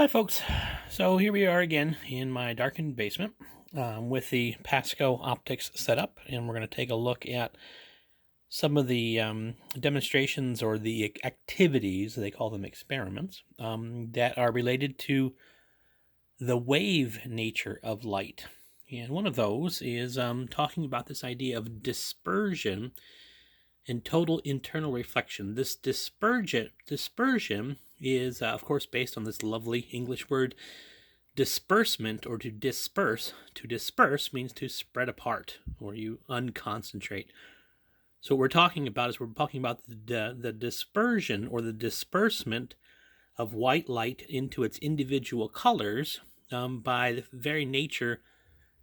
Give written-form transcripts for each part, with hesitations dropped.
Hi folks, so here we are again in my darkened basement with the PASCO optics setup, and we're going to take a look at some of the demonstrations or the activities, they call them experiments, that are related to the wave nature of light. And one of those is talking about this idea of dispersion and total internal reflection. This dispersion is, of course, based on this lovely English word disbursement, or to disperse. To disperse means to spread apart, or you unconcentrate. So what we're talking about the dispersion or the disbursement of white light into its individual colors by the very nature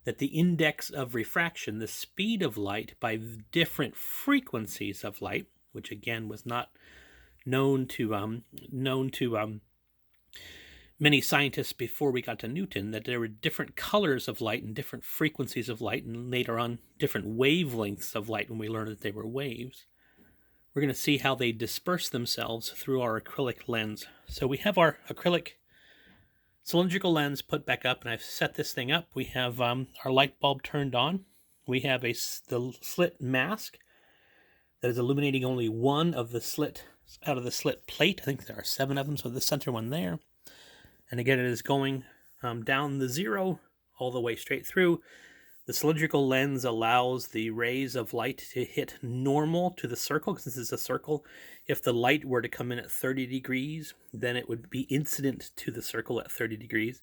that the index of refraction, the speed of light by different frequencies of light, which again was not known to many scientists before we got to Newton, that there were different colors of light and different frequencies of light, and later on different wavelengths of light when we learned that they were waves. We're going to see how they disperse themselves through our acrylic lens. So we have our acrylic cylindrical lens put back up, and I've set this thing up. We have our light bulb turned on. We have the slit mask that is illuminating only one of the slit out of the slit plate. I think there are 7 of them, so the center one there. And again, it is going down the zero all the way straight through. The cylindrical lens allows the rays of light to hit normal to the circle, because this is a circle. If the light were to come in at 30 degrees, then it would be incident to the circle at 30 degrees.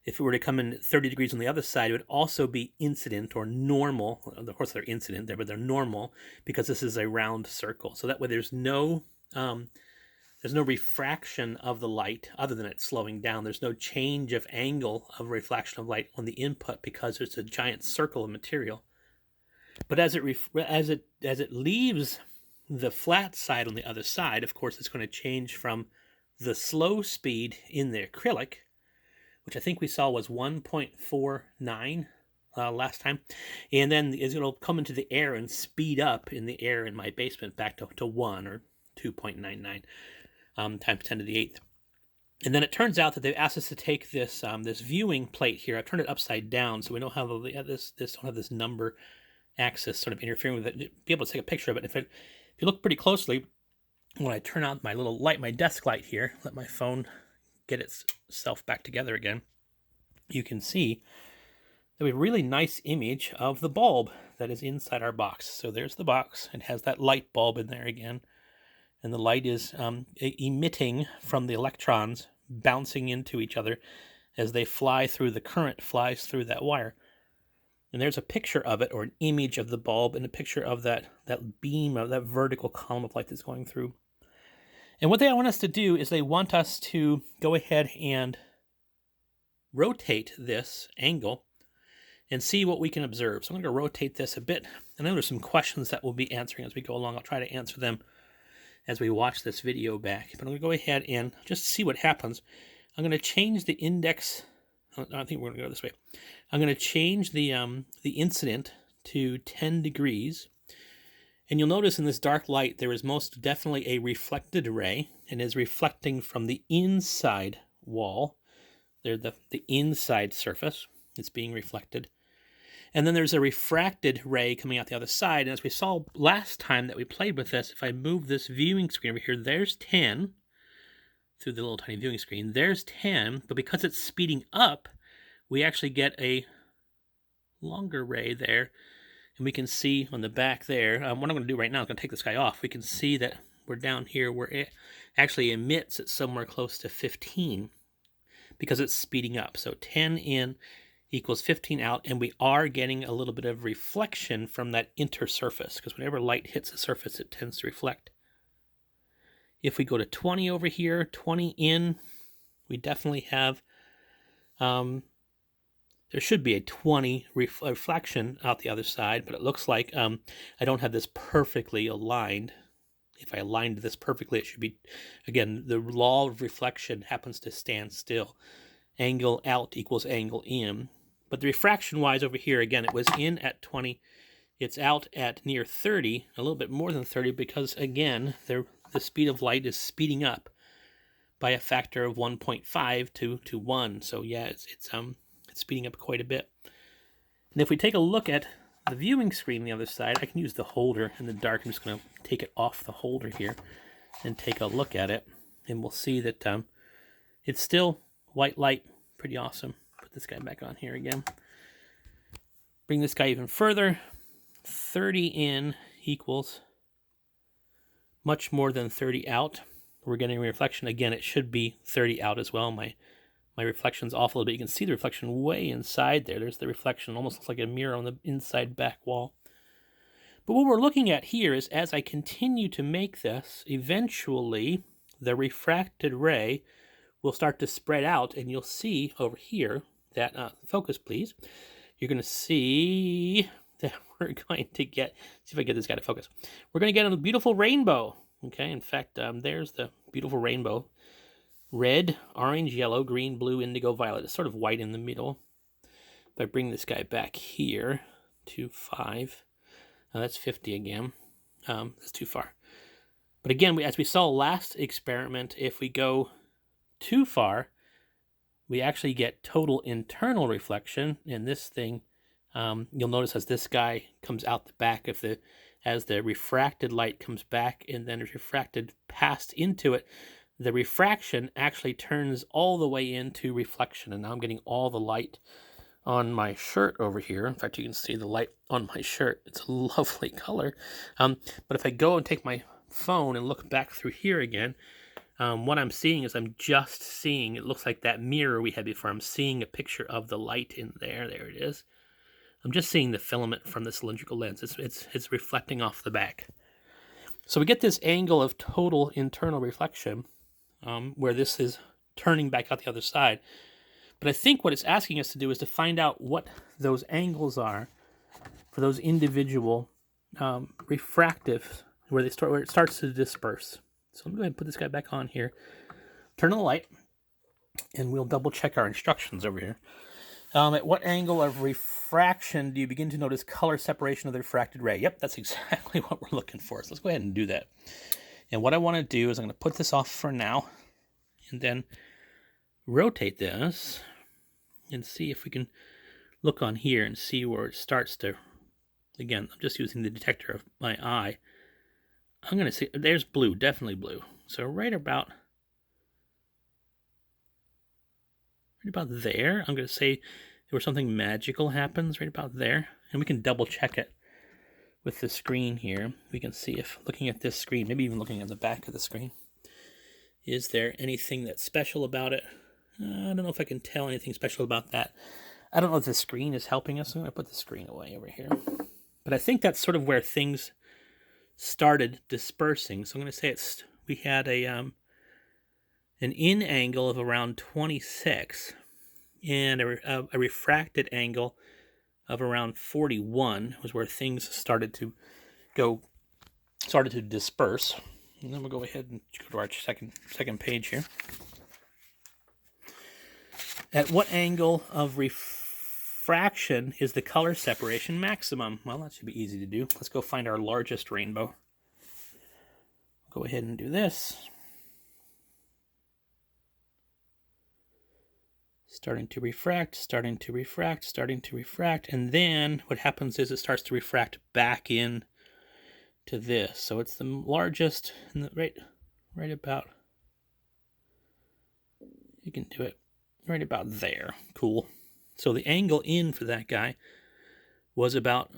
If it were to come in at 30 degrees on the other side, it would also be incident or normal. Of course, they're incident there, but they're normal because this is a round circle. So that way there's no refraction of the light other than it slowing down. There's no change of angle of reflection of light on the input because it's a giant circle of material. But as it leaves the flat side on the other side, of course, it's going to change from the slow speed in the acrylic, which I think we saw was 1.49 last time, and then it'll come into the air and speed up in the air in my basement back to 1 or 2.99. Times 10 to the 8th. And then it turns out that they've asked us to take this this viewing plate here. I've turned it upside down so we don't have this number axis sort of interfering with it. Be able to take a picture of it. If you look pretty closely, when I turn out my little light, my desk light here, let my phone get itself back together again, you can see that we have a really nice image of the bulb that is inside our box. So there's the box. It has that light bulb in there again. And the light is emitting from the electrons, bouncing into each other as they fly through, the current flies through that wire. And there's a picture of it, or an image of the bulb, and a picture of that beam, of that vertical column of light that's going through. And what they want us to do is they want us to go ahead and rotate this angle and see what we can observe. So I'm going to rotate this a bit. I know there's some questions that we'll be answering as we go along. I'll try to answer them as we watch this video back. But I'm going to go ahead and just see what happens. I'm going to change the index. I think we're going to go this way. I'm going to change the incident to 10 degrees. And you'll notice in this dark light, there is most definitely a reflected ray, and is reflecting from the inside wall. There, the inside surface is being reflected. And then there's a refracted ray coming out the other side. And as we saw last time that we played with this, if I move this viewing screen over here, there's 10 through the little tiny viewing screen. There's 10, but because it's speeding up, we actually get a longer ray there. And we can see on the back there, what I'm going to do right now is going to take this guy off. We can see that we're down here where it actually emits at somewhere close to 15 because it's speeding up. So 10 in equals 15 out, and we are getting a little bit of reflection from that intersurface, because whenever light hits a surface, it tends to reflect. If we go to 20 over here, 20 in, we definitely have, there should be a 20 reflection out the other side, but it looks like I don't have this perfectly aligned. If I aligned this perfectly, it should be, again, the law of reflection happens to stand still. Angle out equals angle in. But the refraction-wise over here, again, it was in at 20. It's out at near 30, a little bit more than 30, because, again, the speed of light is speeding up. by a factor of 1.5 to 1. So yeah, it's speeding up quite a bit. And if we take a look at the viewing screen on the other side, I can use the holder in the dark. I'm just going to take it off the holder here and take a look at it. And we'll see that it's still white light. Pretty awesome. Put this guy back on here again. Bring this guy even further. 30 in equals much more than 30 out. We're getting a reflection. Again, it should be 30 out as well. My reflection's off a little bit. You can see the reflection way inside there. There's the reflection. Almost looks like a mirror on the inside back wall. But what we're looking at here is as I continue to make this, eventually the refracted ray will start to spread out, and you'll see over here that, focus please, you're going to see that we're going to get, see if I get this guy to focus. We're going to get a beautiful rainbow. Okay, in fact, there's the beautiful rainbow. Red, orange, yellow, green, blue, indigo, violet. It's sort of white in the middle. If I bring this guy back here to 5, that's 50 again. That's too far. But again, as we saw last experiment, if we go too far, we actually get total internal reflection. And this thing, you'll notice as this guy comes out the back of the, as the refracted light comes back and then is refracted past into it, the refraction actually turns all the way into reflection. And now I'm getting all the light on my shirt over here. In fact, you can see the light on my shirt. It's a lovely color. But if I go and take my phone and look back through here again, what I'm seeing is I'm just seeing, it looks like that mirror we had before. I'm seeing a picture of the light in there. There it is. I'm just seeing the filament from the cylindrical lens. It's reflecting off the back. So we get this angle of total internal reflection, where this is turning back out the other side. But I think what it's asking us to do is to find out what those angles are for those individual refractive, where it starts to disperse. So I'm going to go ahead and put this guy back on here. Turn on the light, and we'll double check our instructions over here. At what angle of refraction do you begin to notice color separation of the refracted ray? Yep, that's exactly what we're looking for. So let's go ahead and do that. And what I want to do is I'm going to put this off for now, and then rotate this and see if we can look on here and see where it starts to, again, I'm just using the detector of my eye. I'm going to see, there's blue, definitely blue. So right about there, I'm going to say where something magical happens, right about there. And we can double check it with the screen here. We can see if, looking at this screen, maybe even looking at the back of the screen, is there anything that's special about it? I don't know if I can tell anything special about that. I don't know if the screen is helping us. I'm going to put the screen away over here. But I think that's sort of where things started dispersing. So I'm going to say we had an in angle of around 26 and a refracted angle of around 41 was where things started to disperse. And then we'll go ahead and go to our second page here. At what angle of refraction is the color separation maximum? Well, that should be easy to do. Let's go find our largest rainbow. Go ahead and do this. Starting to refract, starting to refract, starting to refract, and then what happens is it starts to refract back in to this. So it's the largest, in the, right about, you can do it right about there. Cool. So the angle in for that guy was about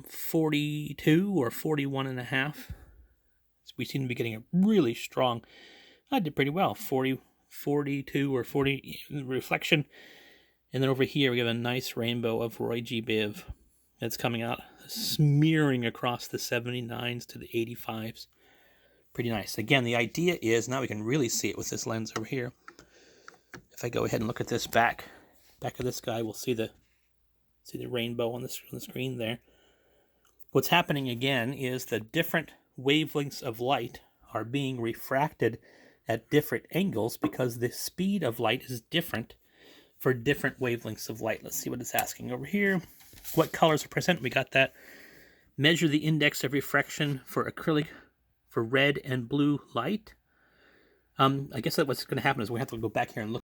42 or 41 and a half. So we seem to be getting a really strong, I did pretty well, 42 or 40 reflection. And then over here we have a nice rainbow of Roy G. Biv that's coming out, smearing across the 79s to the 85s. Pretty nice. Again, the idea is, now we can really see it with this lens over here. If I go ahead and look at this back of this guy, we'll see the rainbow on the screen there. What's happening again is the different wavelengths of light are being refracted at different angles because the speed of light is different for different wavelengths of light. Let's see what it's asking over here. What colors are present? We got that. Measure the index of refraction for acrylic for red and blue light. I guess that what's going to happen is we have to go back here and look